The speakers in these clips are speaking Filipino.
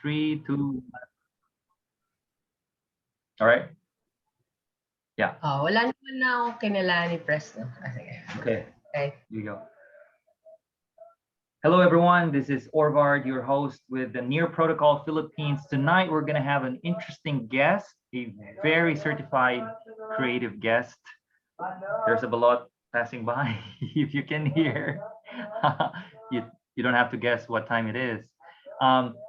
3, 2. All right. Yeah. Oh, wala naman na ako kinala ni Press, no? Okay. Here you go. Hello, everyone. This is Orvard, your host with the Near Protocol Philippines. Tonight, we're going to have an interesting guest, a very certified creative guest. There's a balot passing by. If you can hear, you don't have to guess what time it is.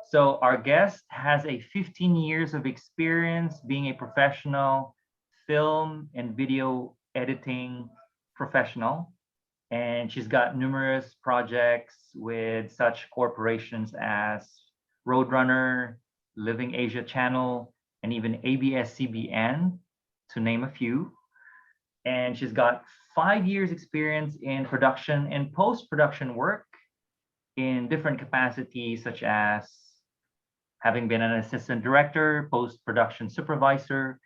So our guest has a 15 years of experience being a professional film and video editing professional. And she's got numerous projects with such corporations as Roadrunner, Living Asia Channel, and even ABS-CBN, to name a few. And she's got 5 years experience in production and post-production work in different capacities, such as having been an assistant director, post-production supervisor,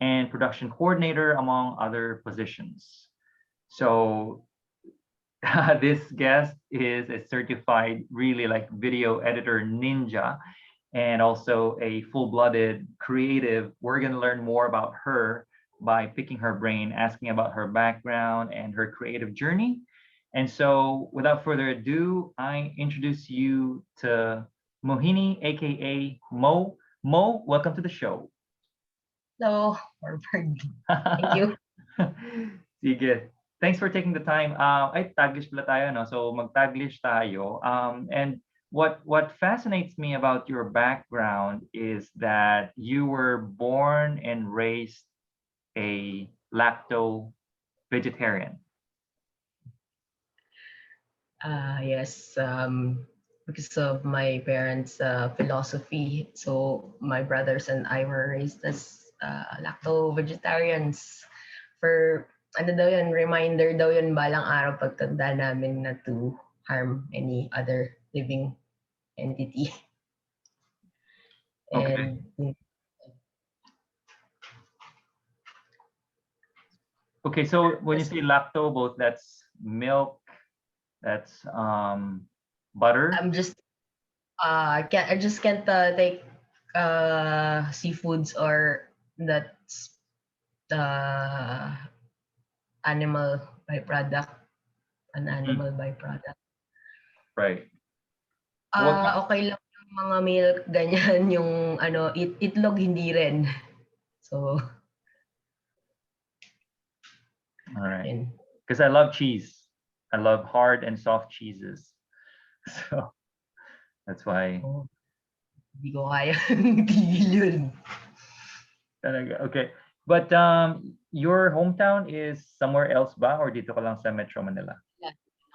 and production coordinator, among other positions. So this guest is a certified, really like video editor ninja, and also a full-blooded creative. We're going to learn more about her by picking her brain, asking about her background and her creative journey. And so without further ado, I introduce you to Mohini, aka Mo. Mo, welcome to the show. Hello, Thank you. Sige. Thanks for taking the time. Ay, Taglish pala tayo, no? So mag-Taglish tayo. And what fascinates me about your background is that you were born and raised a lacto vegetarian. Yes, because of my parents' philosophy. So my brothers and I were raised as lacto vegetarians. For ano daw yun, reminder daw yun balang araw pagtanda namin na to harm any other living entity. Okay. And okay, so when you say lacto, both that's milk, that's butter. I'm just I just can't take seafoods or that's animal byproduct, an animal byproduct. Right. Okay lang yung mga milk, ganyan, yung ano, itlog hindi rin. So, all right. Because I love cheese. I love hard and soft cheeses. So that's why. Hindi ko kaya tigil yun. Okay. But your hometown is somewhere else ba or dito ka lang sa Metro Manila?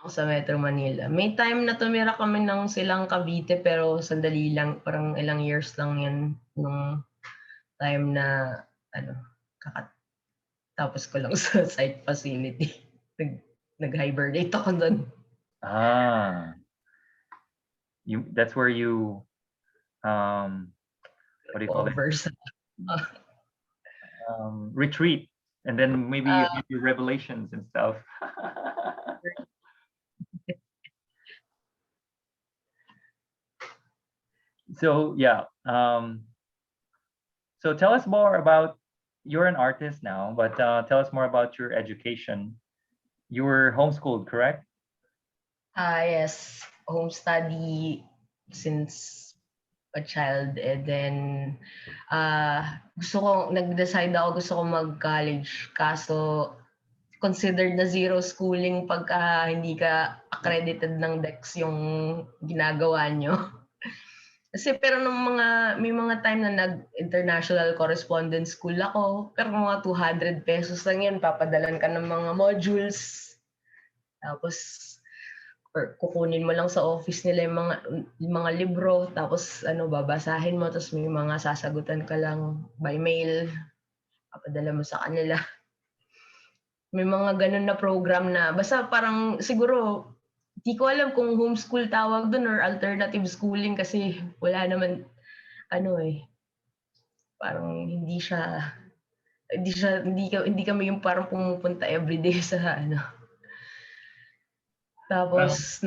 Sa Metro Manila. May time na tumira kami ng Silang Cavite pero sandali lang, parang ilang years lang yun nung time na ano, tapos ko lang sa site facility. Nag-hibernate ako doon. That's where you what do you call it? Retreat, and then maybe you have your revelations and stuff. So yeah, so tell us more about, you're an artist now, but tell us more about your education. You were homeschooled, correct? Yes, home study since a child, and then nag-decide ako gusto ko mag-college, kaso considered na zero schooling pagka hindi ka accredited ng DEX yung ginagawa nyo. Kasi pero may mga time na nag-international correspondence school ako, pero mga 200 pesos lang yun, papadalan ka ng mga modules, tapos kukunin mo lang sa office nila yung mga libro, tapos babasahin mo, tapos may mga sasagutan ka lang by mail, papadala mo sa kanila. May mga ganun na program na basta parang siguro di ko alam kung homeschool tawag doon or alternative schooling kasi wala naman parang hindi kami yung parang pumupunta everyday sa Tapos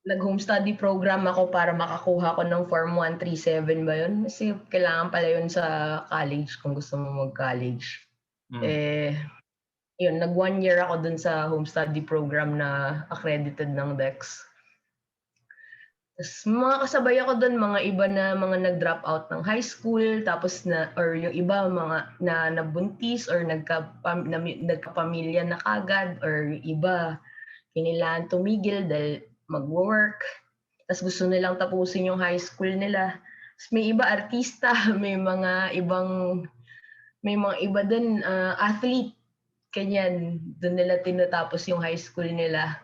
nag-home study program ako para makakuha ko ng Form 137 ba yun? Kasi kailangan pala yun sa college kung gusto mo mag-college. Yun, nag 1 year ako dun sa home study program na accredited ng DEX. Tapos mga kasabay ako dun, mga iba na mga nag-drop out ng high school, tapos or yung iba mga na nabuntis or nagkapamilya na kagad, or iba kailangan tumigil dahil mag-work. Tapos gusto nilang tapusin yung high school nila. Tapos may iba artista, may mga iba din athlete, kanyan, doon nila tinatapos yung high school nila.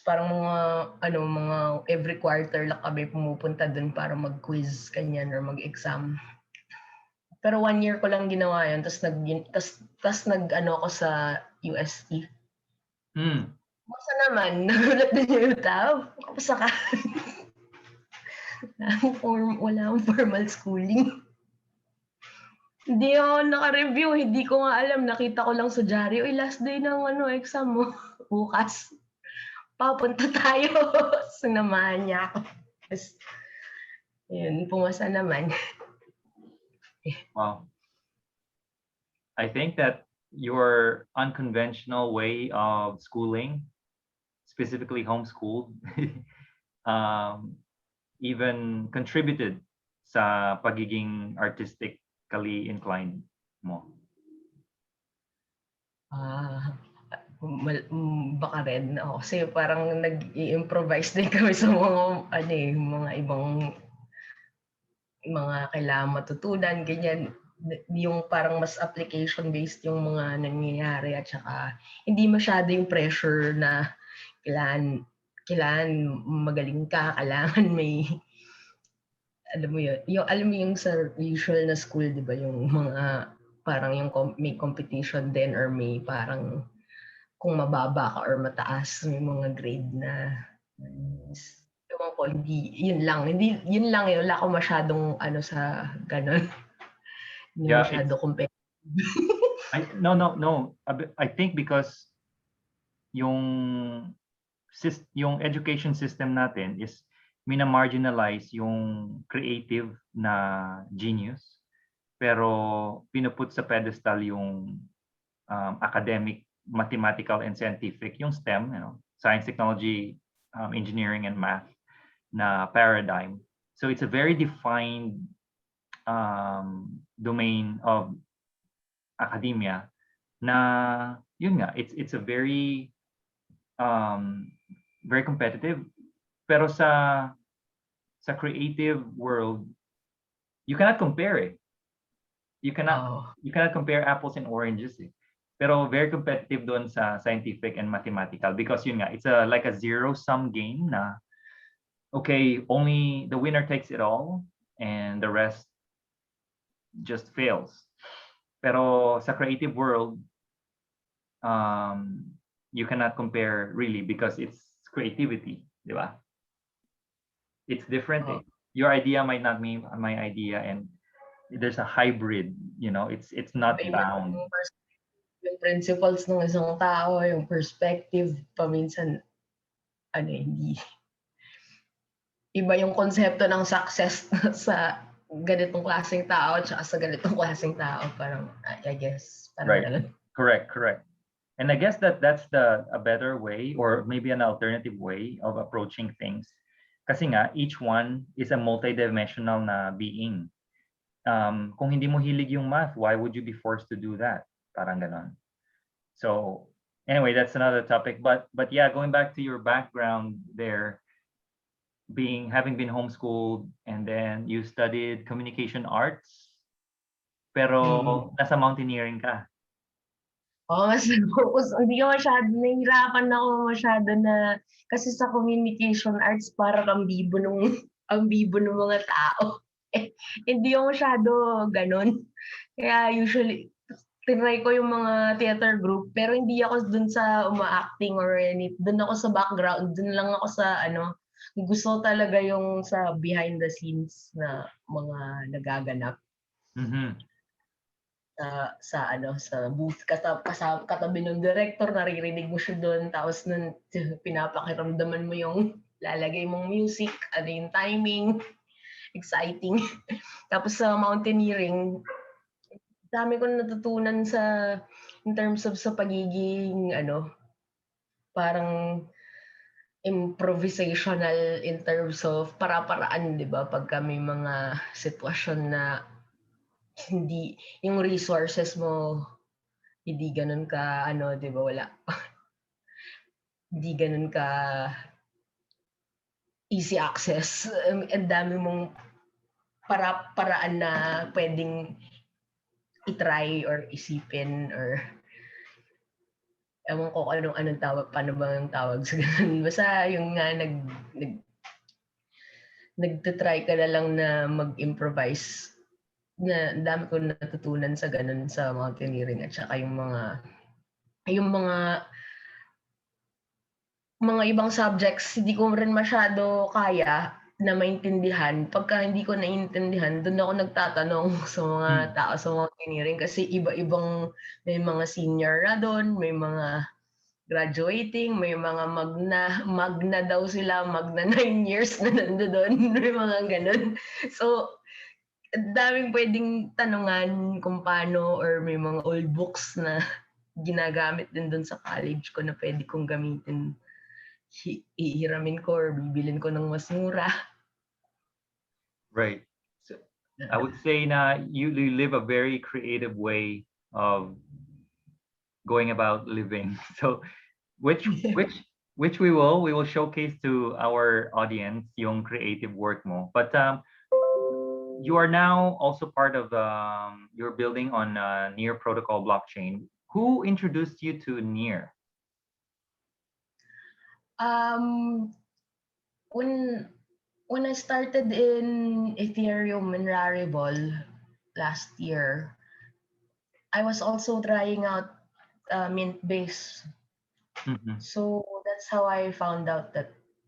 Parang mga every quarter lang kami pumupunta dun para mag-quiz, kanyan, or mag-exam. Pero 1 year ko lang ginawa yun, tapos ako sa UST. Basta naman, nagulat din yung tao. Kapasa ka. Wala akong formal schooling. Hindi ako naka-review, hindi ko nga alam. Nakita ko lang sa diary, last day ng exam mo. Bukas. Papunta tayo. Sinamahan niya ako. Tapos, yun, pumasa naman. Wow. I think that your unconventional way of schooling, specifically homeschooled, even contributed sa pagiging artistically inclined mo. Baka rin. Kasi parang nag-i-improvise din kami sa mga ibang mga kailangan matutunan, ganyan. Yung parang mas application-based yung mga nangyayari, at saka hindi masyado yung pressure na kailangan magaling ka, kailangan may alam mo yung sa usual na school, di ba, yung mga parang yung may competition din, or may parang kung mababa ka or mataas, may mga grade na ewan ko, yun lang wala ako masyadong sa ganun. Hindi masyado competitive. No. I think because yung education system natin is mina-marginalize yung creative na genius, pero pinuput sa pedestal yung academic, mathematical, and scientific, yung STEM, science, technology, engineering, and math na paradigm. So it's a very defined domain of academia na yun nga, it's a very very competitive, pero sa creative world you cannot compare you cannot compare apples and oranges pero very competitive doon sa scientific and mathematical, because yun nga, it's like a zero sum game na okay, only the winner takes it all and the rest just fails. Pero sa creative world, you cannot compare really, because it's creativity, di ba? It's different. Your idea might not be my idea, and there's a hybrid, it's not bound. Yung principles ng isang tao, yung perspective, paminsan hindi. Iba yung konsepto ng success sa ganitong klaseng tao at sa ganitong klaseng tao, parang I guess parang right. Ganun. Correct. And I guess that's a better way, or maybe an alternative way of approaching things. Kasi nga, each one is a multidimensional na being. Kung hindi mo hilig yung math, why would you be forced to do that? Parang ganon. So anyway, that's another topic. But yeah, going back to your background there, having been homeschooled, and then you studied communication arts, pero nasa mountaineering ka. Mas focus. Hindi ko nahihirapan ako masyado na, kasi sa communication arts parang ang bibo ng mga tao. Hindi ako masyado ganun. Kaya usually, tinry ko yung mga theater group, pero hindi ako dun sa uma-acting or anything. Dun ako sa background. Dun lang ako sa gusto talaga yung sa behind the scenes na mga nagaganap. sa booth katabi ng director, naririnig mo siya doon, tapos nun pinapakiramdaman mo yung lalagay mong music, ano yung timing, exciting. Tapos sa mountaineering, dami ko natutunan in terms of sa pagiging parang improvisational in terms of para-paraan, 'di ba? Pagka may mga sitwasyon na hindi yung resources mo hindi gano'n ka 'di ba, hindi gano'n ka easy access. Ang dami mong para-paraan na puwedeng i-try or isipin or ewan ko kung anong tawag, paano ba ang tawag sa gano'n. Basta yung nga nag nagta-try ka na lang na mag-improvise, na ang dami kong natutunan sa gano'n sa mountaineering at saka yung mga ibang subjects hindi ko rin masyado kaya na maintindihan. Pagka hindi ko naiintindihan, do'n ako nagtatanong sa mga tao sa mountaineering kasi may mga senior na do'n, may mga graduating, may mga magna daw sila, magna 9 years na nandoon, may mga gano'n. So, ang daming puwedeng tanungan kung paano or may mga old books na ginagamit din do'n sa college ko na puwede kong gamitin. Hihiramin ko or bibilhin ko ng mas mura. Right. So I would say na you live a very creative way of going about living. So which we will showcase to our audience yung creative work mo. But you are now also part of you're building on Near protocol blockchain. Who introduced you to Near? When I started in Ethereum and Rarible last year, I was also trying out Mintbase. So that's how I found out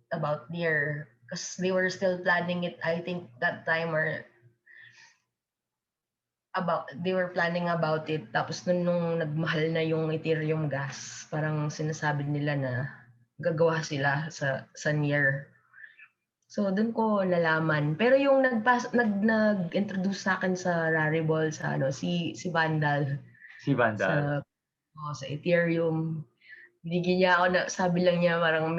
about Near, because they were still planning it, I think that time, or they were planning about it. Tapos nung nagmahal na yung Ethereum gas, parang sinasabi nila na gagawa sila sa Near. So doon ko nalaman. Pero yung nag-introduce sa akin sa Rarible si Vandal Si Vandal. sa Ethereum. Binigyan niya ako sabi lang niya parang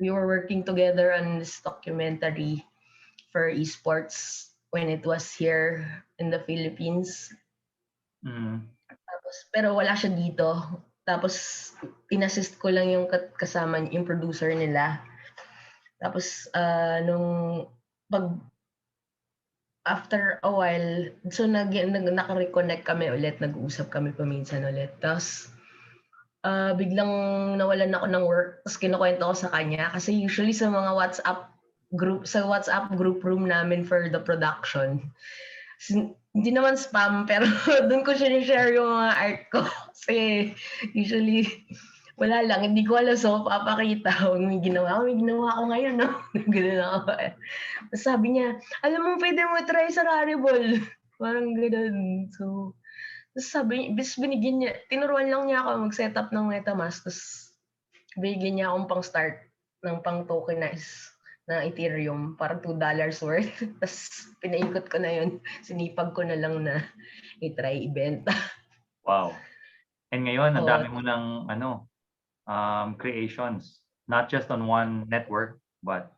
we were working together on this documentary for esports when it was here in the Philippines. Tapos, pero wala siya dito. Tapos, inassist ko lang yung kasama yung producer nila. Tapos, after a while, so naka-reconnect kami ulit, nag-uusap kami paminsan ulit. Tapos, biglang nawalan ako ng work, tapos kinukwento ko sa kanya. Kasi usually sa mga WhatsApp group room namin for the production, hindi naman spam, pero doon ko share yung mga art ko. Kasi usually, wala lang, hindi ko alam, so papakita ko, may ginawa ko ngayon, no? Ganun ako. Sabi niya, alam mo, pwede mo try sa Rarible. Parang ganun. So, binigyan niya, tinuruan lang niya ako mag-setup ng MetaMask, tapos binigyan niya akong pang-start ng pang-tokenize na Ethereum, parang $2 worth. Tapos pinaikot ko na yun. Sinipag ko na lang na i-try ibenta. Wow. And ngayon, ang dami mo ng creations, not just on one network, but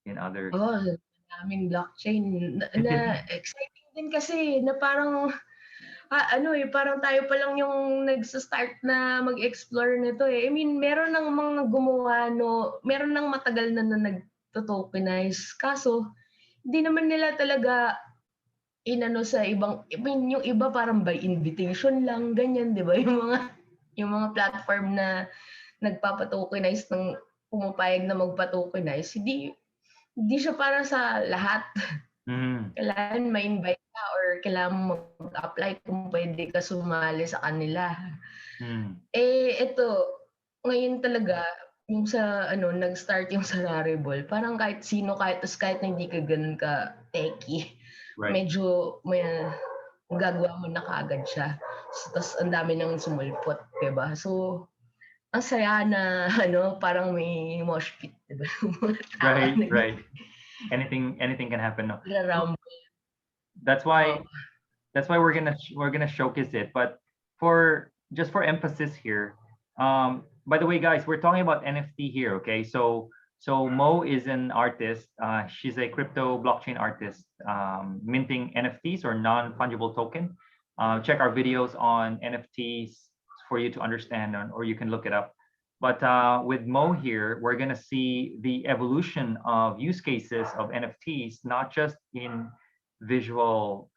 in others. Daming blockchain. Na exciting din kasi na parang parang tayo pa lang yung nagsa-start na mag-explore nito eh. I mean, meron ng mga gumawa meron ng matagal na nagto-tokenize. Kaso, hindi naman nila talaga inano sa ibang, I mean, yung iba parang by invitation lang, ganyan, di ba? Yung mga platform na nagpapa-tokenize pumapayag na magpa-tokenize, hindi siya para sa lahat. Kailangan ma-invite ka or kailangan mag-apply kung pwede ka sumali sa kanila. Ito, ngayon talaga, yung nag-start yung sa Rarible, parang kahit sino, kahit na hindi ka ganun ka techie, Right. medyo gagawa mo na kaagad siya. Tapos ang dami nang sumulpot, 'di ba? So, ang saya na parang may mosh pit, 'di ba? Mga tao Right. Anything can happen. No. nagra-rumble. That's why we're gonna showcase it. But just for emphasis here, by the way, guys, we're talking about NFT here. Okay, so Mo is an artist. She's a crypto blockchain artist, minting NFTs or non-fungible token. Check our videos on NFTs for you to understand, or you can look it up. But with Mo here, we're gonna see the evolution of use cases of NFTs, not just in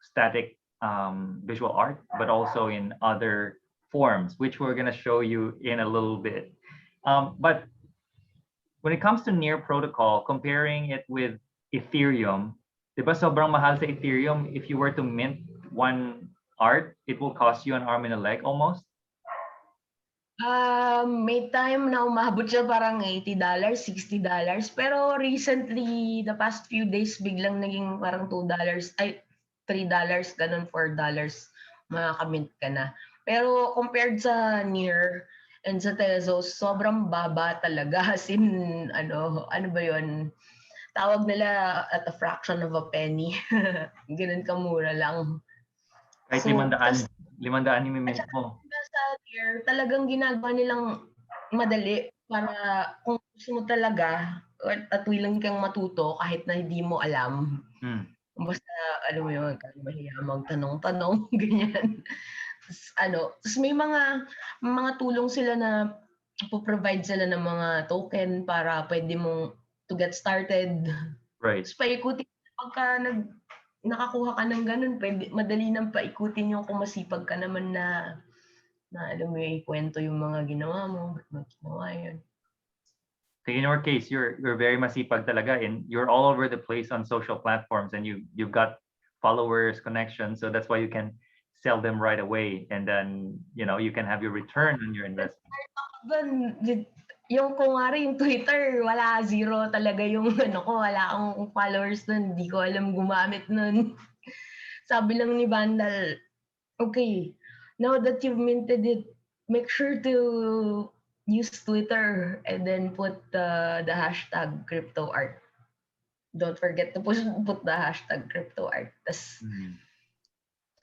static visual art, but also in other forms, which we're gonna show you in a little bit. But when it comes to near protocol, comparing it with Ethereum, diba sobrang mahal sa Ethereum? If you were to mint one art, it will cost you an arm and a leg almost. May time na umabot siya parang $80, $60. Pero recently, the past few days, biglang naging parang $2, ay $3, ganun, $4, makakamint ka na. Pero compared sa Near and sa Tezos, sobrang baba talaga. As in, ano ba yun? Tawag nila at a fraction of a penny. Ganun kamura lang. Kahit So, 500 yung mint mo. sa Near, talagang ginagawa nilang madali para kung gusto mo talaga at willing kang matuto kahit na hindi mo alam. Basta, alam mo yun, mahiya magtanong-tanong, ganyan. Tapos may mga tulong sila na provide sila ng mga token para pwede mong to get started. Right. Tapos paikutin, pagka nakakuha ka ng ganun, madali nang paikutin yung kung masipag ka naman na alam mo yung ikwento yung mga ginawa mo, ba't mo ginawa yun. In your case, you're very masipag talaga, and you're all over the place on social platforms, and you've got followers, connections, so that's why you can sell them right away, and then you can have your return on your investment. Yung kunwari yung Twitter, wala, zero talaga yung wala akong followers nun, hindi ko alam gumamit nun. Sabi lang ni Vandal, okay, now that you've minted it, make sure to use Twitter and then put the hashtag crypto art. Don't forget to put the hashtag crypto art. Tas,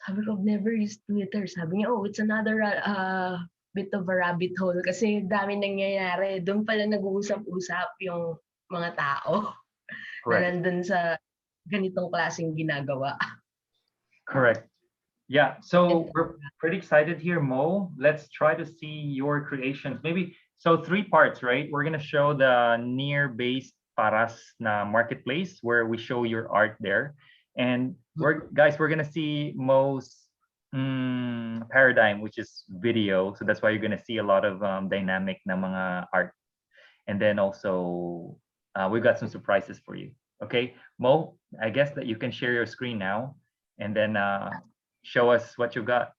sabi ko, I've never used Twitter. Sabi niya, it's another bit of a rabbit hole kasi dami nangyayari. Doon pala nag-uusap-usap yung mga tao na nandun sa ganitong klaseng ginagawa. Correct. Yeah, so we're pretty excited here, Mo. Let's try to see your creations. Maybe, so 3 parts, right? We're going to show the near-based paras na marketplace where we show your art there. And we're going to see Mo's paradigm, which is video. So that's why you're going to see a lot of dynamic na mga art. And then also, we've got some surprises for you. Okay, Mo, I guess that you can share your screen now and then show us what you've got.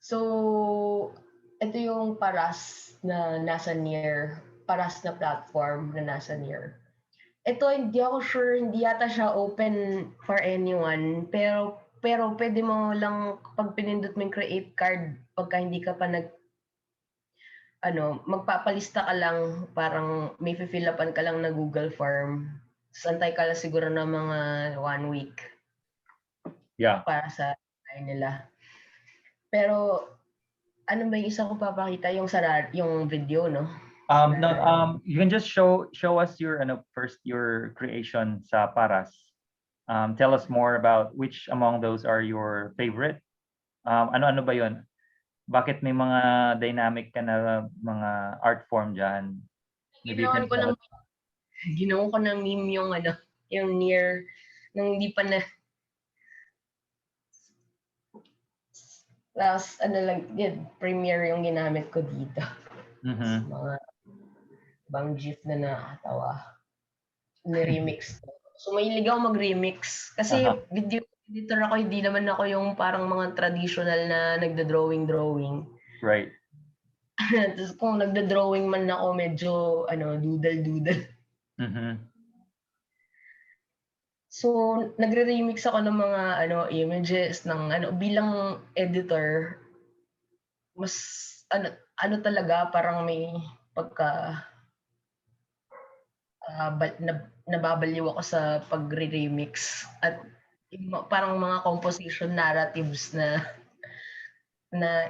So, ito yung paras na nasa Near, paras na platform na nasa Near. Ito, hindi ako sure, hindi yata siya open for anyone, pero pwede mo lang, pag pinindot mo yung create card, pagka hindi ka pa magpapalista ka lang, parang may fill upan ka lang na Google form. Santay ka lang siguro na mga 1 week. Yeah. Para sa nila. Pero ano ba yung isa ko papakita, yung video, no? No, you can just show us your first your creation sa paras. Tell us more about which among those are your favorite. Ano ba 'yon? Bakit may mga dynamic ka na mga art form diyan? Ginawa ko ng meme yung Near nung hindi pa na. Tapos Premiere yung ginamit ko dito. Mga bang GIF na nakakatawa. Ni-remix ko. So mahilig ako mag-remix. Kasi video editor ako, hindi naman ako yung parang mga traditional na nagda-drawing. Right. Tapos kung nagda-drawing man ako, medyo doodle-doodle. So, nagre-remix ako ng mga images ng bilang editor, mas talaga parang may pagka nababaliw ako sa pagre-remix at parang mga composition narratives na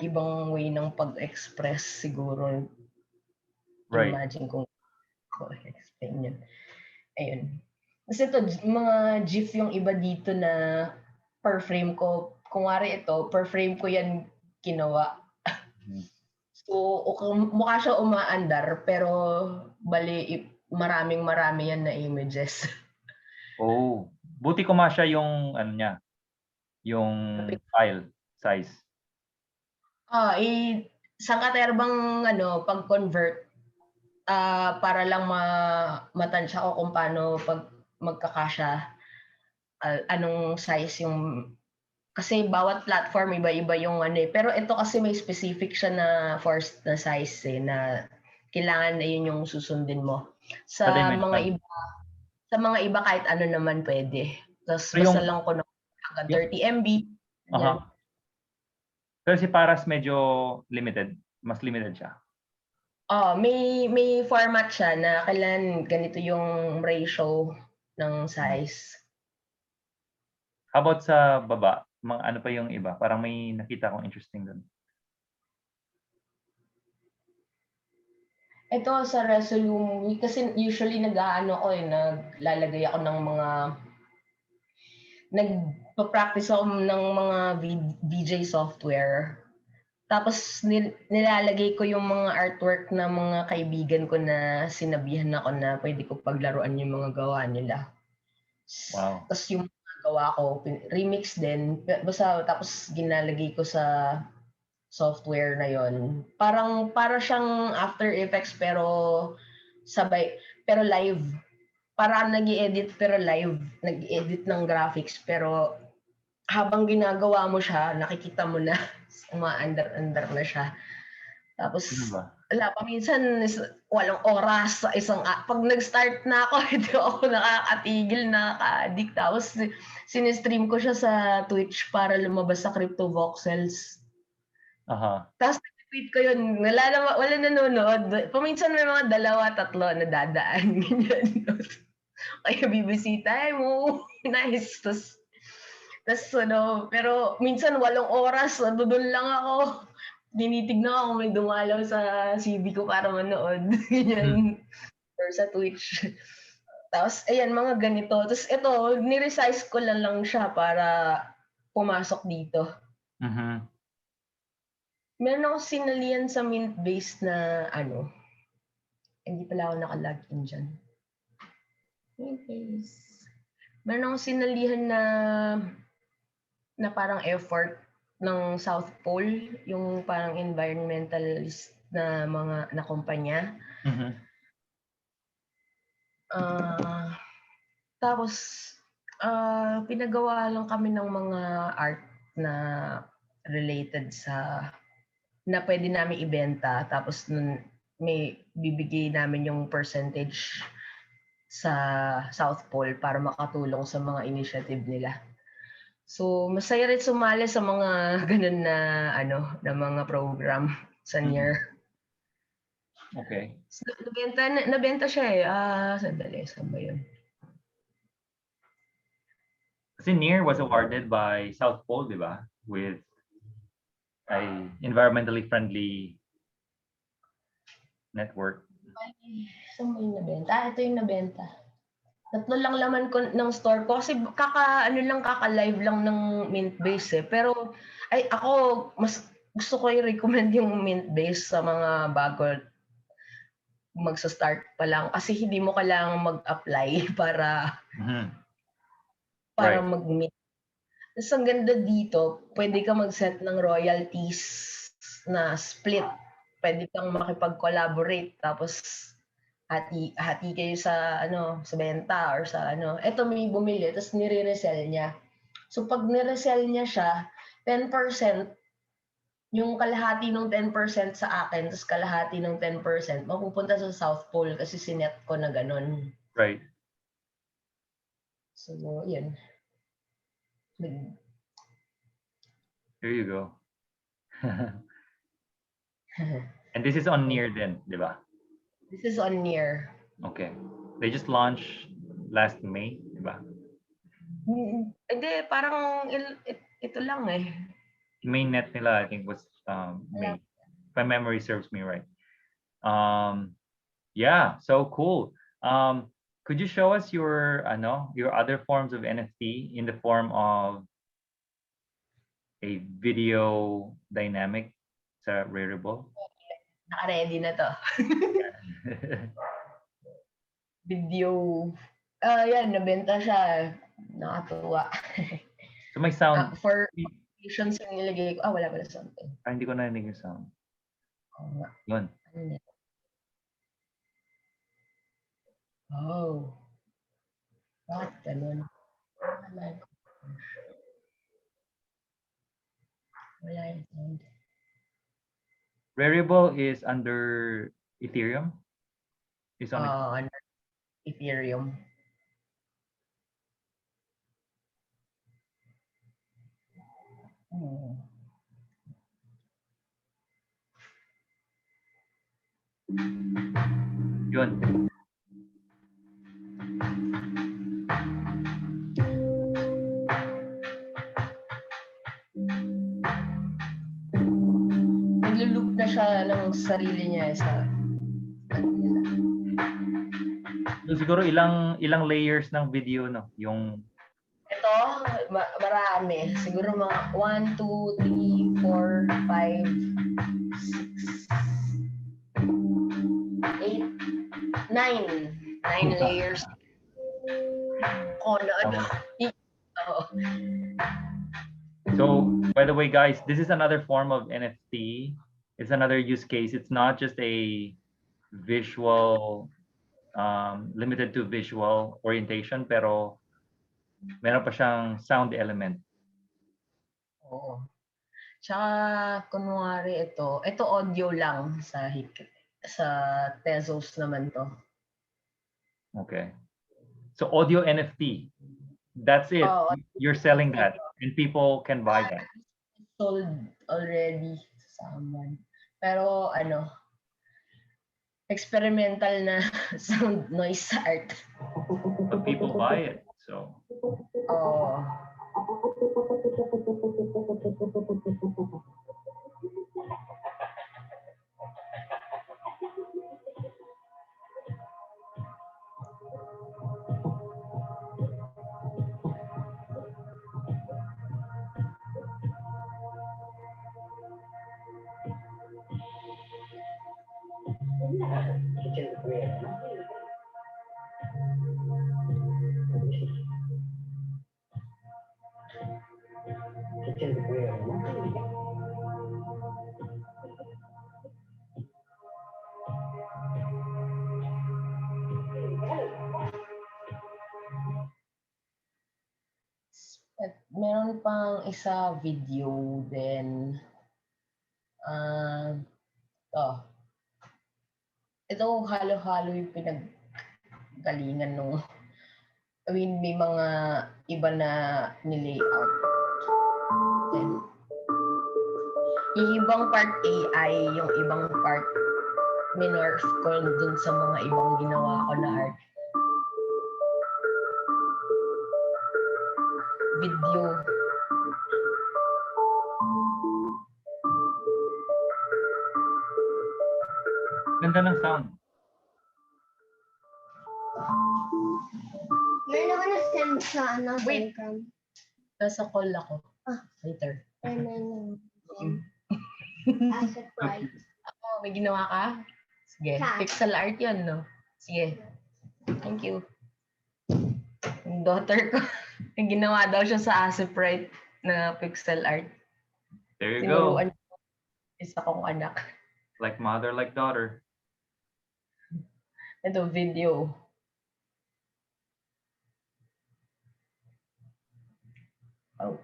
ibang way ng pag-express siguro. Right. Imagine kung ko explain yun. Ayun. Kasi ito, mga GIF yung iba dito na per frame ko. Kunwari ito, per frame ko yan ginawa. So, mukha siya umaandar, pero bali, marami yan na images. Oh, buti kumasya yung niya, yung file size. Saan ka bang pag-convert para lang matansya ko kung paano pag magkakasya, anong size yung, kasi bawat platform iba-iba yung pero ito kasi may specific siya na forced na size na kailangan na yun yung susundin mo. Sa mga iba kahit ano naman pwede. Tapos basta lang ko hanggang 30 MB. Pero si Paras medyo limited. Mas limited siya. May format siya na kailan ganito yung ratio ng size. How about sa baba? Ano pa yung iba? Parang may nakita akong interesting doon. Ito sa Resolume, kasi usually naglalagay ako ng mga, nagpa-practice ako ng mga VJ software. Tapos nilalagay ko yung mga artwork na mga kaibigan ko na sinabihan ako na pwede ko paglaruan yung mga gawa nila. Wow. Tapos yung mga gawa ko, remix din. Basta tapos ginalagay ko sa software na yon. Para siyang After Effects pero sabay, pero live. Para nag-i-edit pero live. Nag-i-edit ng graphics pero habang ginagawa mo siya, nakikita mo na umaandar-andar na siya. Tapos, paminsan walang oras sa isang pag nag-start na ako, hindi ako nakakatigil, nakaka-addict. Tapos, sinistream ko siya sa Twitch para lumabas sa Crypto Voxels. Tapos, nag-tweet ko yun. Wala nanonood. Paminsan may mga 2-3 na dadaan. Ganyan. Kaya bibisitahin mo. Nice. Tapos pero minsan 8 oras, doon lang ako. Tinitignan ako may dumalaw sa CB ko para manood. Ganyan. Or sa Twitch. Tapos, ayan, mga ganito. Tapos ito, ni-resize ko lang siya para pumasok dito. Meron ako sinalihan sa Mintbase na hindi pala ako naka-login dyan. Mintbase. Meron ako sinalihan na parang effort ng South Pole, yung parang environmentalist na mga na kumpanya. Tapos pinagawa lang kami ng mga art na related sa na pwede namin ibenta, tapos may bibigay namin yung percentage sa South Pole para makatulong sa mga initiative nila. So, masaya rin sumali sa mga ganun na na mga program sa NIR. Okay. So, nabenta siya sandali, saan ba yun? Kasi NIR was awarded by South Pole, di ba? With a environmentally friendly network. Saan ba yung nabenta? Ito yung nabenta. 3 lang laman ko ng store ko kasi kaka-live lang ng Mintbase Pero ako mas gusto ko i-recommend yung Mintbase sa mga bago magsa-start pa lang kasi hindi mo kailangang mag-apply para mag-mint. Tapos ang ganda dito, pwede ka mag-set ng royalties na split. Pwede kang makipag-collaborate tapos hati kayo sa sa benta or sa Ito may bumili tapos nire-resell niya. So pag nire-resell niya siya, 10% yung kalahati ng 10% sa akin, tapos kalahati ng 10% mapupunta sa South Pole kasi sinet ko na ganun. Right. So, yun. There you go. And this is on Near then, di ba? This is on Near. Okay. They just launched last May, di ba? Hindi, parang ito lang eh. Mainnet nila, I think, was May. If my memory serves me right. Yeah, so cool. Could you show us your other forms of NFT in the form of a video dynamic sa Rarible? Naka-ready na to. Video. Yan, nabenta siya. Nakatuwa. So may sound. For applications yung nilagay ko. Wala pala sound. Hindi ko narinig yung sound. Yun. Oh. Bakit ganun? Wala yung sound. Rarible is under Ethereum? Is on Under Ethereum. Yun. Nagluloop na siya ng sarili niya sa So, siguro ilang layers ng video, no? Yung ito, marami. Siguro mga 1, 2, 3, 4, 5, 6, 8, 9 layers. So, by the way, guys, this is another form of NFT. It's another use case. It's not just a visual, limited to visual orientation, pero meron pa siyang sound element. Oo. Tsaka, kunwari ito audio lang sa Tezos naman to. Okay. So audio NFT, that's it. You're selling that and people can buy that. Sold already sa someone. Pero experimental na sound noise art. But people buy it, so. Oh. At meron pang isa video din. Ito halo-halo yung pinaggalingan nung may mga iba na nilayout. Yung ibang part AI, yung ibang part minorf ko dun sa mga ibang ginawa ko na art. Video. Ganda ng sound. Meron ako na-send sa Wait. Telegram. Nasa call ako. Later. As a prize. May ginawa ka? Sige. Pixel art yun, no? Sige. Thank you. Yung daughter ko, ginawa daw siya sa Asiprite na pixel art. There you go. Isa kong anak. Like mother, like daughter. Ito, video. Oh.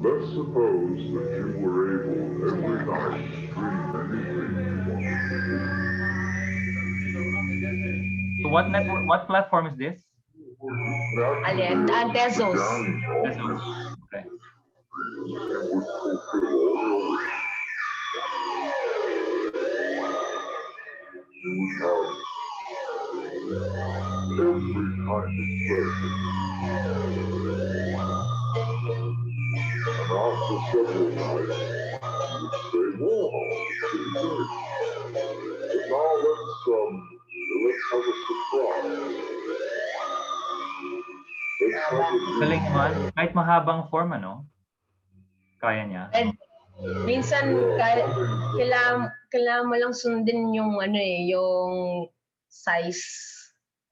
Let's suppose that you were able every night to dream anything you wanted. So what network, what platform is this? Alin? Tezos. Tezos. Okay. Every kind of pleasure. And after several nights, you would say, whoa, pretty good. But now let's have a surprise. Let's have a Galing naman. Kahit mahabang form, ano? Kaya niya. And minsan kailangan mo lang sundin yung ano yung size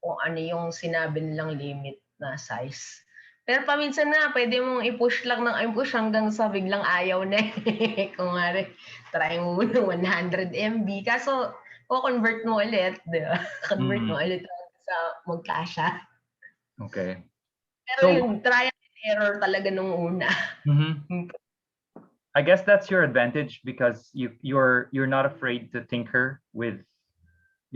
kung ano yung sinabi nilang limit na size. Pero paminsan na pwede mong i-push lang ng i-push hanggang sa biglang ayaw na kung nga try mo muna 100 MB kaso convert mo ulit, di ba? Convert mo ulit sa magkasya. Okay. Pero yung trial and error talaga nung una. I guess that's your advantage because you're not afraid to tinker with,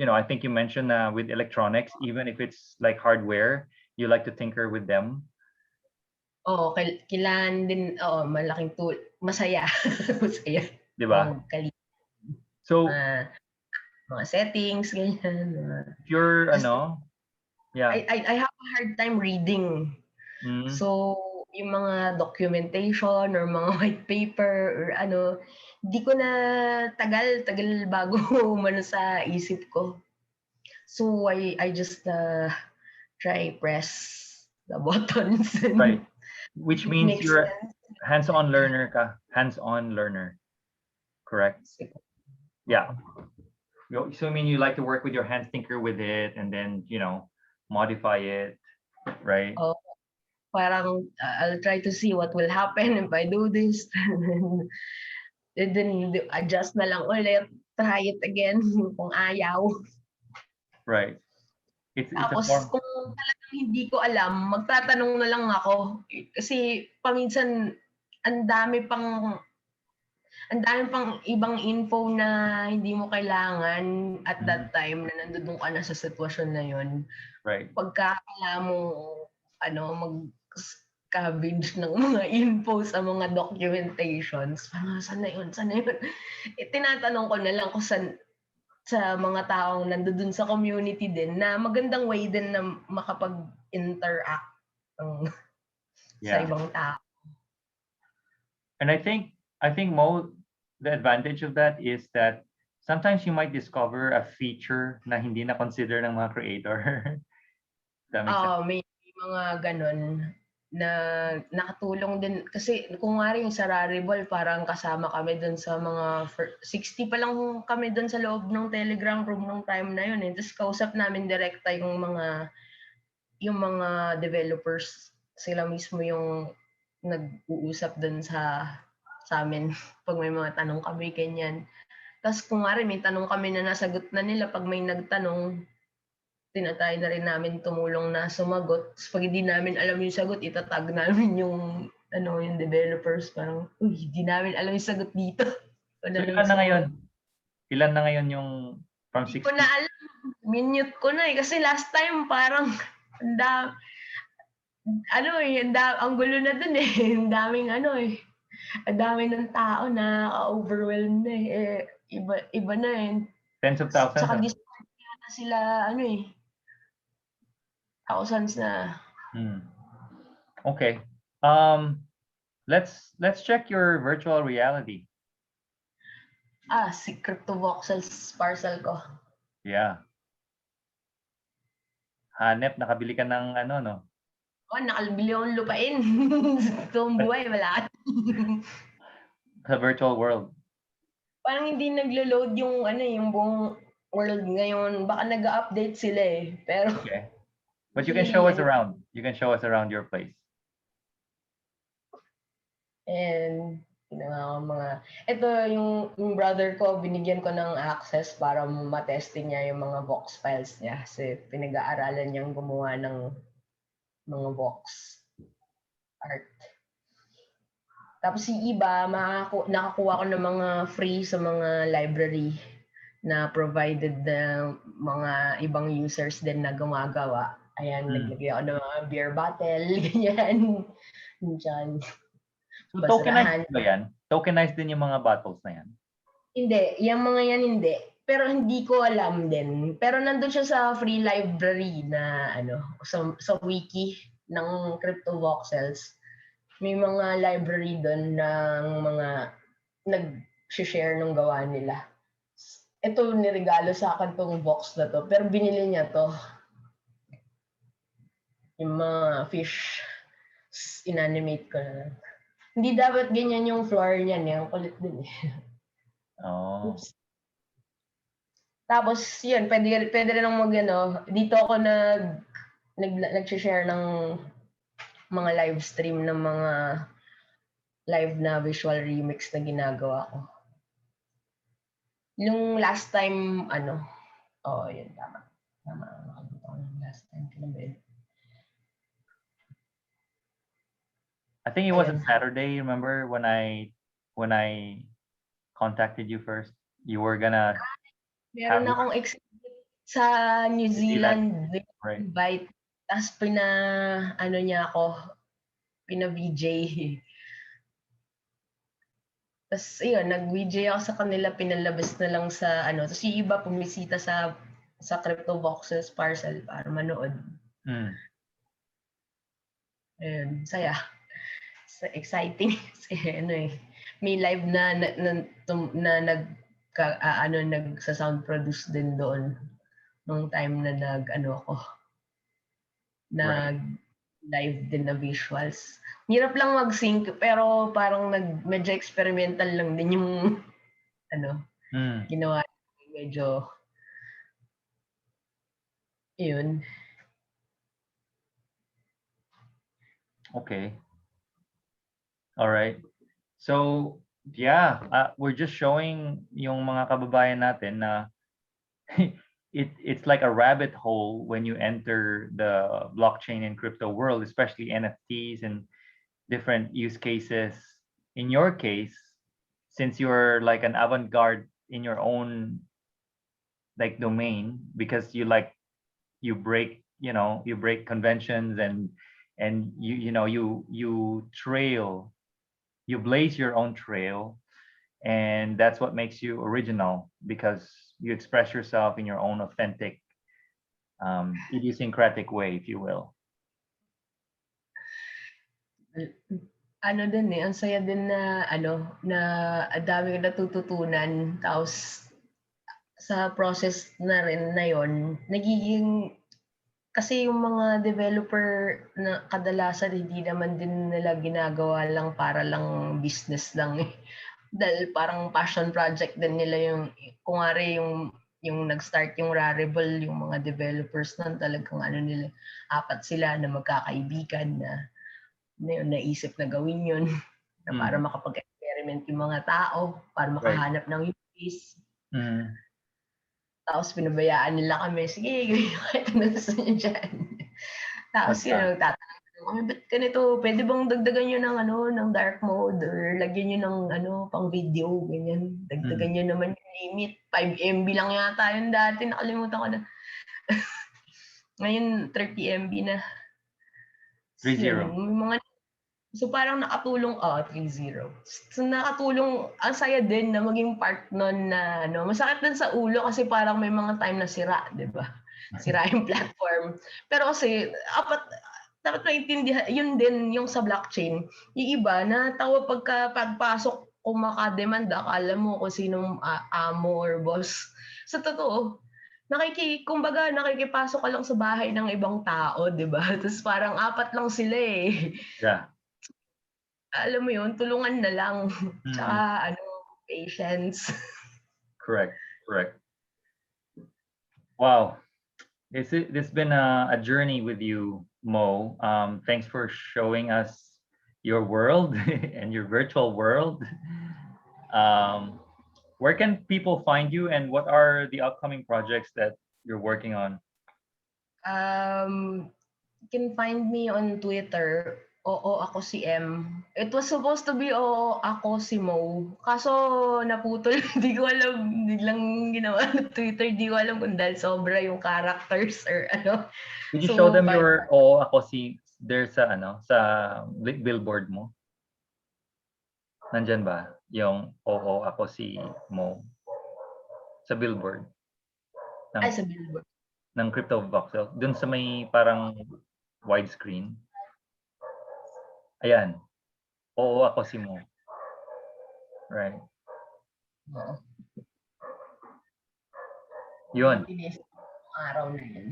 I think you mentioned with electronics, even if it's like hardware, you like to tinker with them. Oo, kailangan din, malaking tool. Masaya. Masaya. Diba? So, mga settings, ganyan. You're, yeah. I have a hard time reading. So, yung mga documentation or mga white paper or di ko na tagal bago umano sa isip ko. So, I just try press the buttons. Right. Which means you're hands-on learner ka. Hands-on learner. Correct? Yeah. So I mean you like to work with your hands, tinker with it, and then, modify it, right? Oh, parang I'll try to see what will happen if I do this. And then adjust na lang ulit. Try it again kung ayaw. Right. Tapos kung talagang hindi ko alam, magtatanong na lang ako. Kasi paminsan ang dami pang ibang info na hindi mo kailangan at that time na nandoon ka na sa sitwasyon na yun. Right. Pagka kailangan mo mag-scavenge ng mga info sa mga documentations, saan na yun? Tinatanong ko na lang kung sa mga taong nandoon sa community din na magandang way din na makapag-interact sa ibang tao. And I think Mo, the advantage of that is that sometimes you might discover a feature na hindi na consider ng mga creator. May mga ganon na nakatulong din kasi kung nga rin sa Rarible parang kasama kami dun sa mga 60 pa lang kami dun sa loob ng Telegram room nung time na yun. Tapos kausap namin direkta yung mga developers, sila mismo yung nag-uusap dun sa amin pag may mga tanong kami ganyan. Tapos kung nga rin may tanong kami na nasagot na nila, pag may nagtanong tinatry na rin namin tumulong na sumagot. Tapos pag hindi namin alam yung sagot, itatag namin yung developers. Parang, hindi namin alam yung sagot dito. So, ilan na ngayon? Ilan na ngayon yung from 60? Hindi ko na alam. Minute ko na kasi last time parang ang gulo na dun eh. Ang daming ang dami ng tao na overwhelmed na eh. Iba na eh. Tens of thousands? Saka sila thousands na. Okay. Let's check your virtual reality. Si CryptoVoxels parcel ko. Yeah. Hanep, nakabili ka ng no? Nakabili akong lupain. Itong buhay, wala. Sa virtual world. Parang hindi naglo-load yung buong world ngayon. Baka nag-update sila eh. Pero okay. But you can show us around. You can show us around your place. And ito yung brother ko, binigyan ko ng access para matesting niya yung mga box files niya kasi pinag-aaralan niyang gumawa ng mga box art. Tapos yung iba, nakakuha ko ng mga free sa mga library na provided ng mga ibang users din na gumagawa. Ayan, naglagay ako ng mga beer bottle, ganyan. Diyan, So basurahan. tokenized ba yan? Tokenized din yung mga bottles na yan? Hindi, yung mga yan hindi. Pero hindi ko alam din. Pero nandun siya sa free library na sa wiki ng Crypto Voxels. May mga library doon ng mga nag-share ng gawa nila. Ito, niregalo sa akin tong box na to. Pero binili niya to. Yung mga fish. Inanimate ko na. Hindi dapat ganyan yung floor niyan. Ang kulit din eh. Oh. Oops. Tapos, yun, pwede rin ang dito ako nag-share ng mga live stream ng mga live na visual remix na ginagawa ko. Yung last time, yun, tama. Nakalimutan ko yung last time. I think it was a Saturday, remember when I contacted you first? You were gonna Meron akong exhibit sa New Zealand, right. invite. Tapos niya ako, pina-VJ. Tapos yun, nag-VJ ako sa kanila, pinalabas na lang sa Tapos yung iba pumisita sa Crypto Voxels parcel para manood. Ayun, saya. Exciting. May live na nagsa-sound produce din doon nung time na live din na visuals. Hirap lang mag-sync pero parang medyo experimental lang din yung ginawa. Medyo yun. Okay. All right. So, yeah, we're just showing yung mga kababayan natin na it's like a rabbit hole when you enter the blockchain and crypto world, especially NFTs and different use cases. In your case, since you're like an avant-garde in your own like domain, because you break conventions and you blaze your own trail, and that's what makes you original, because you express yourself in your own authentic idiosyncratic way, if you will. Ang saya din na na dami ko natututunan, tapos sa process na rin na yon, nagiging kasi yung mga developer na kadalasan hindi naman din nila ginagawa lang para lang business lang eh. Dahil parang passion project din nila kung yung nag-start yung Rarible, yung mga developers nun talagang nila, 4 sila na magkakaibigan na naisip na gawin yun na para makapag-experiment yung mga tao, para makahanap ng use case. Tapos pinabayaan nila kami, sige, gawin nyo kahit ano gusto nyo dyan. Tapos tatanong kami, ba't ganito, pwede bang dagdagan nyo ng dark mode or lagyan nyo ng pang video, ganyan. Dagdagan nyo naman yung limit. 5 MB lang yata yun dati, nakalimutan ko na. Ngayon, 30 MB na. 3-0. So parang nakatulong, 3-0. So nakatulong, ang saya din na maging part nun na, masakit din sa ulo kasi parang may mga time na sira, di ba? Sira yung platform. Pero kasi, dapat maintindihan, yun din yung sa blockchain. Yung iba, natawa pagpasok kung makademanda, akala mo kung sinong amo or boss. Sa totoo, kumbaga nakikipasok ka lang sa bahay ng ibang tao, di ba? Tapos parang 4 lang sila eh. Yeah. Alam mo yun, tulungan na lang. Tsaka, patience. Correct. Wow. This been a journey with you, Mo. Thanks for showing us your world and your virtual world. Where can people find you, and what are the upcoming projects that you're working on? You can find me on Twitter, Oo, ako si M. It was supposed to be OoakosiMo. Kaso naputol. Di ko alam. Biglang ginawa ng Twitter. Di ko alam kung dahil sobra yung characters or ano. Did you So, show them kahit- your Oo Ako Si there sa sa billboard mo? Nandyan ba yung Oo Ako Si Mo sa billboard Ay, sa billboard. ng Crypto Voxel? Dun sa may parang widescreen. Ayan. Oo Ako Si Mo. Right. Oo. Yun. Araw na yun.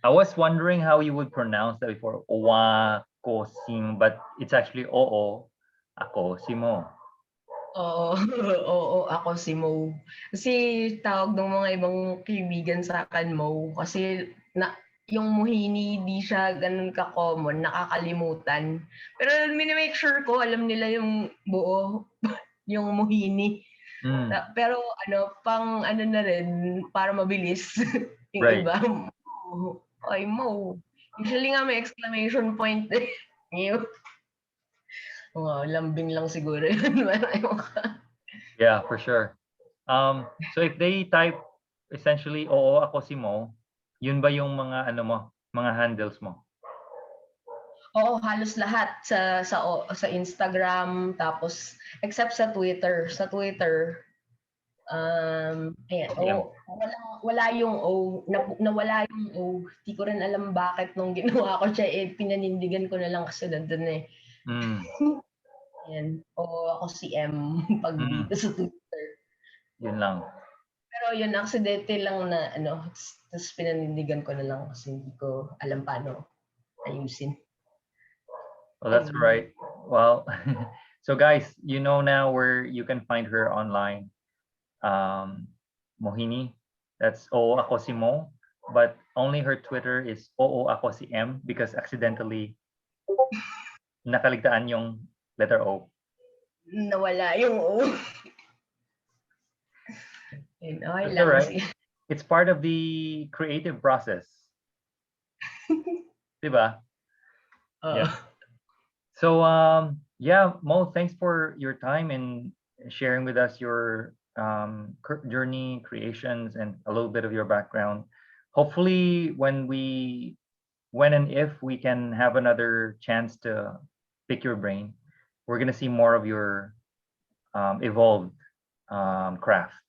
I was wondering how you would pronounce that before. OoakosiMo, but it's actually Oo Ako Si Mo. Oo, oo, ako si Mo. Kasi tawag ng mga ibang kaibigan sa akin Mo. Kasi yung Mohini, di siya ganun ka-common, nakakalimutan. Pero minimake sure ko, alam nila yung buo, yung Mohini. Mm, Pero pang na rin, para mabilis. Yung Right. iba, Mo. Ay, Mo. Usually nga may exclamation point. Yung lambing lang siguro yun. Yeah, for sure. So if they type essentially Oo Ako Si Mo, yun ba yung mga mga handles mo? Oo, halos lahat sa Instagram, tapos except sa Twitter. Sa Twitter, ayan, Yeah. wala yung O, nawala yung O. Di ko rin alam bakit nung ginawa ko siya, pinanindigan ko na lang kasi nandun eh. Mm, Ayan, ako si M pag dito sa Twitter. Yun lang. Pero yun, aksidente lang na tapos pinanindigan ko na lang kasi hindi ko alam paano ayusin. Well, that's right. Well, so guys, you know now where you can find her online. Mohini, that's Oo Ako Si Mo, but only her Twitter is Oo Ako Si M because accidentally nakaligtaan yung letter O. Nawala yung O. Yun, okay That's lang. all right. It's part of the creative process. Diba? Yeah. So yeah, Mo, thanks for your time and sharing with us your journey, creations, and a little bit of your background. Hopefully, when and if we can have another chance to pick your brain, we're gonna see more of your evolved craft.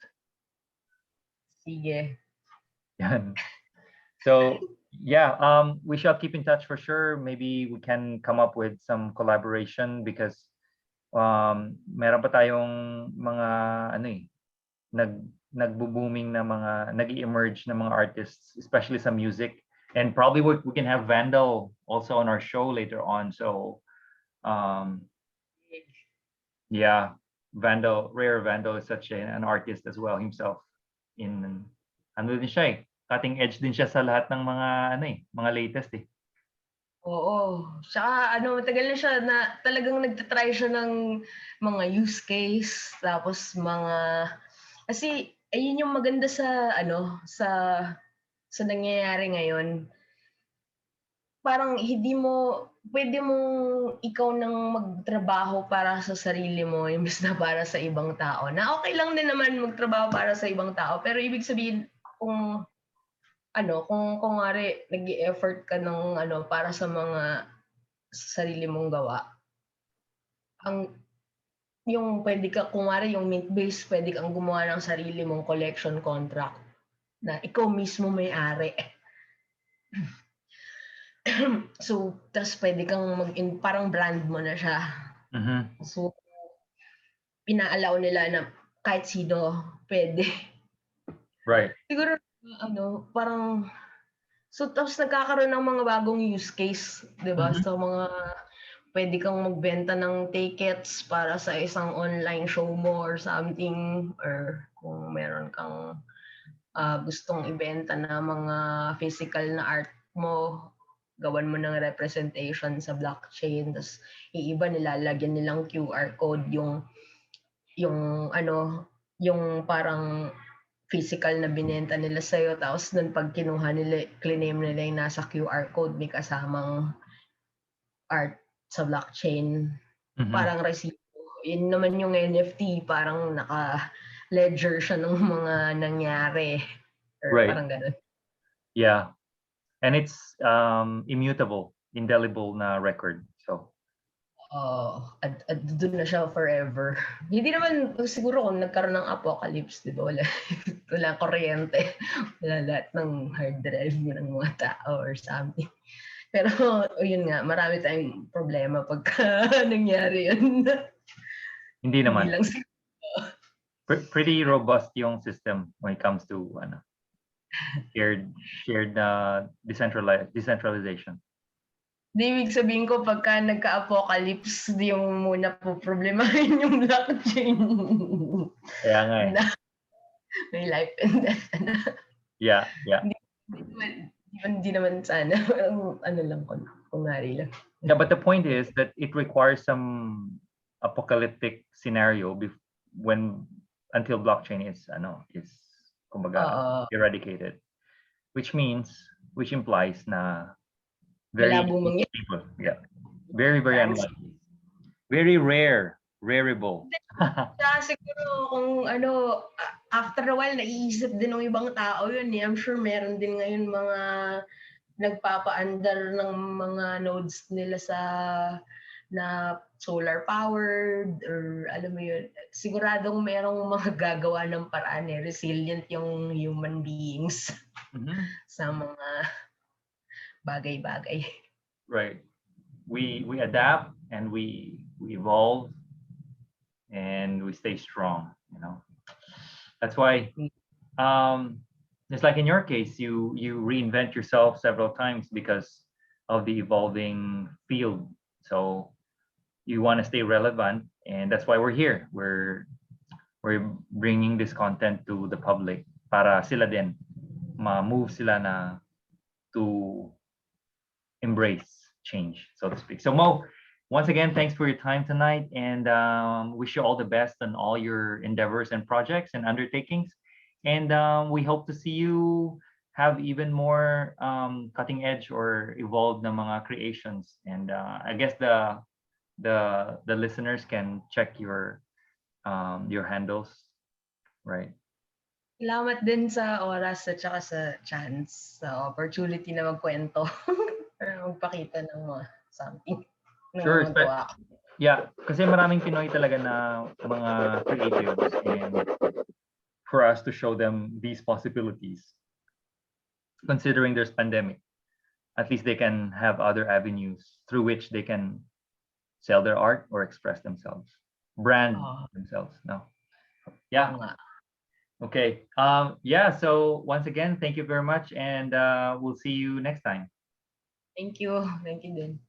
Sige. Yan. So yeah, we shall keep in touch for sure. Maybe we can come up with some collaboration because meron pa tayong mga nagbo-booming na mga nag-emerge na mga artists, especially sa music. And probably we can have Vandal also on our show later on. So yeah, Rare Vandal is such an artist as well himself. Ano din siya cutting edge din siya sa lahat ng mga mga latest Oo. Tsaka matagal na siya na talagang nagtatry siya ng mga use case, tapos kasi ayun yung maganda sa sa nangyayari ngayon. Parang pwede mong ikaw nang magtrabaho para sa sarili mo imbes na para sa ibang tao. Na okay lang din naman magtrabaho para sa ibang tao, pero ibig sabihin kung kung kunwari nag-e-effort ka ng para sa sarili mong gawa, yung pwede ka, kunwari yung Mintbase, pwede kang gumawa ng sarili mong collection contract na ikaw mismo may-ari. So, tas pwede kang parang brand mo na siya. So, pinaalaw nila na kahit sino pwede. Right. Siguro, parang, so tapos nagkakaroon ng mga bagong use case, di ba? So, pwede kang magbenta ng tickets para sa isang online show mo or something, or kung meron kang gustong ibenta na mga physical na art mo, gawan mo ng representation sa blockchain, tapos iiba nilalagyan nilang QR code yung parang physical na binenta nila sa'yo, tapos nun pag kinuha nila, claim nila yung nasa QR code, may kasamang art sa blockchain, Mhm. parang resibo. Yun naman yung NFT, parang naka-ledger siya ng mga nangyari. Or Right. parang ganun. Yeah. And it's immutable, indelible na record. So At doon na siya forever. Hindi naman siguro kung nagkaroon ng apocalypse, di ba? Wala kuryente. Wala lahat ng hard drive ng mga tao or something. Pero yun nga, marami tayong problema pagka nangyari yun. hindi Hindi naman. lang si Pretty robust yung system when it comes to shared decentralization. Di ibig sabihin ko pagka nagka-apocalypse, di yung muna po problemahin yung blockchain. Kaya nga eh. Na may life and death na. Yeah. Hindi naman sana. Ano lang, kunwari lang. Yeah, but the point is that it requires some apocalyptic scenario until blockchain is kumbaga eradicated, which implies na very Malabo mangyari. people, yeah, very unlikely, very rareable. Kaya siguro kung after a while naiisip din ng ibang tao yun eh. I'm sure meron din ngayon mga nagpapaandar ng mga nodes nila na solar powered or alam mo yun, siguradong merong mga gagawa ng paraan eh, resilient yung human beings sa mga bagay-bagay. Right. We adapt and we evolve and we stay strong, That's why just like in your case, you reinvent yourself several times because of the evolving field. So you want to stay relevant, and that's why we're here. We're bringing this content to the public para sila din ma-move sila na to embrace change, so to speak. So Mo, once again, thanks for your time tonight, and wish you all the best on all your endeavors and projects and undertakings. And we hope to see you have even more cutting edge or evolved na mga creations. And I guess the listeners can check your handles, right? Salamat din sa oras at saka sa chance, sa opportunity na magkwento. Para magpakita ng mga something. Sure. Yeah, kasi maraming Pinoy talaga na mga creatives, and for us to show them these possibilities, considering there's pandemic, at least they can have other avenues through which they can sell their art or express themselves, brand themselves. No. Yeah. Okay. Yeah. So once again, thank you very much, and we'll see you next time. Thank you. Thank you din.